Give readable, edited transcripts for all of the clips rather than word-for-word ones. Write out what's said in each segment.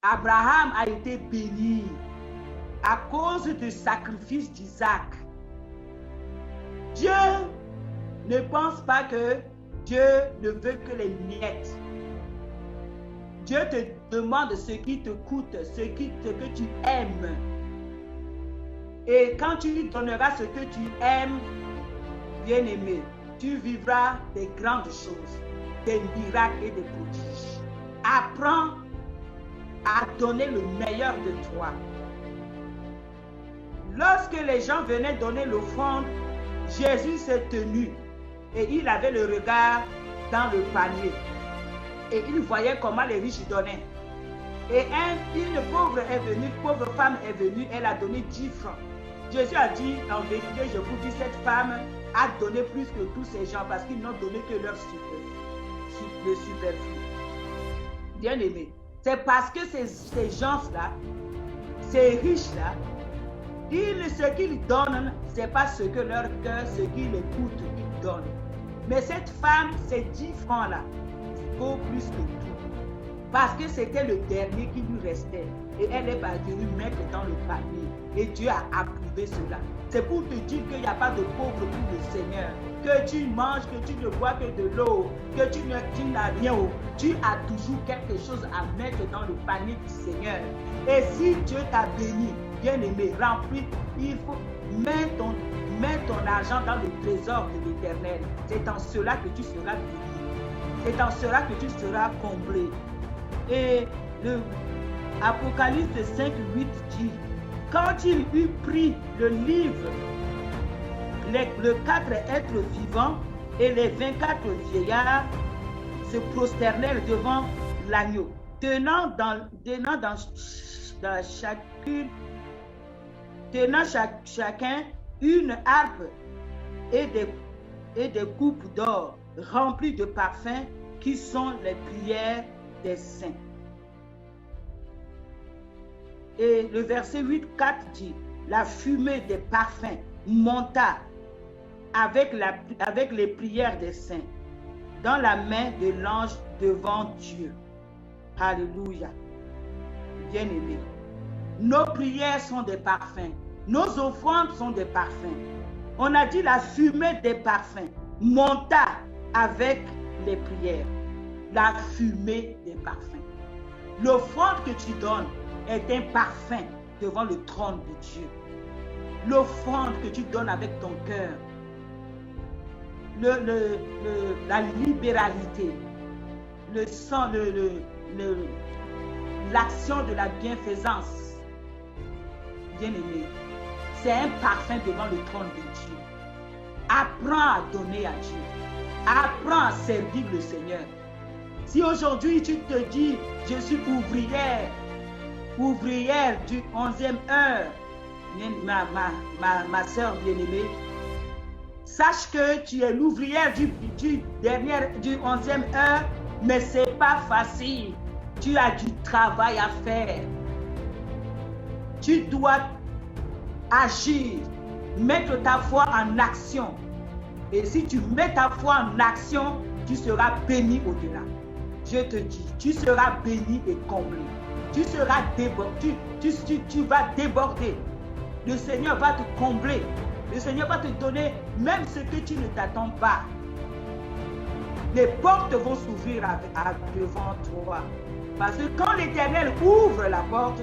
Abraham a été béni à cause du sacrifice d'Isaac. Dieu ne pense pas que Dieu ne veut que les miettes. Dieu te demande ce qui te coûte, ce que tu aimes. Et quand tu lui donneras ce que tu aimes, bien-aimé, tu vivras des grandes choses, des miracles et des prodiges. Apprends à donner le meilleur de toi. Lorsque les gens venaient donner l'offrande, Jésus s'est tenu et il avait le regard dans le panier. Et il voyait comment les riches donnaient. Et une pauvre femme est venue, elle a donné 10 francs. Jésus a dit, en vérité, je vous dis, cette femme a donné plus que tous ces gens parce qu'ils n'ont donné que leur superflu. Bien aimé, c'est parce que ces gens-là, ces riches-là, ce qu'ils donnent, ce n'est pas ce que leur cœur, ce qui les coûte, ils donnent. Mais cette femme, ces 10 francs-là, vaut plus que tout. Parce que c'était le dernier qui lui restait. Et elle est venue mettre dans le panier. Et Dieu a approuvé cela. C'est pour te dire qu'il n'y a pas de pauvre pour le Seigneur. Que tu manges, que tu ne bois que de l'eau, que tu n'as rien. Tu as toujours quelque chose à mettre dans le panier du Seigneur. Et si Dieu t'a béni, bien-aimé, remplis, il faut mettre ton argent dans le trésor de l'Éternel. C'est en cela que tu seras béni. C'est en cela que tu seras comblé. Et le Apocalypse 5, 8 dit, quand il eut pris le livre, les 4 êtres vivants et les 24 vieillards se prosternèrent devant l'agneau, tenant chacun une harpe et des coupes d'or remplies de parfums qui sont les prières des saints. Et le verset 8-4 dit, la fumée des parfums monta avec les prières des saints dans la main de l'ange devant Dieu. Alléluia. Bien-aimés, nos prières sont des parfums, nos offrandes sont des parfums. On a dit la fumée des parfums monta avec les prières. La fumée des parfums. L'offrande que tu donnes est un parfum devant le trône de Dieu. L'offrande que tu donnes avec ton cœur, la libéralité, le sang, l'action de la bienfaisance, bien-aimé, c'est un parfum devant le trône de Dieu. Apprends à donner à Dieu. Apprends à servir le Seigneur. Si aujourd'hui tu te dis, je suis ouvrière du 11e heure, ma soeur bien-aimée, sache que tu es l'ouvrière du 11e heure, mais ce n'est pas facile. Tu as du travail à faire. Tu dois agir, mettre ta foi en action. Et si tu mets ta foi en action, tu seras béni au-delà. Je te dis, tu seras béni et comblé. Tu seras débordé. Tu vas déborder. Le Seigneur va te combler. Le Seigneur va te donner même ce que tu ne t'attends pas. Les portes vont s'ouvrir devant toi. Parce que quand l'Éternel ouvre la porte,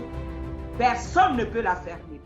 personne ne peut la fermer.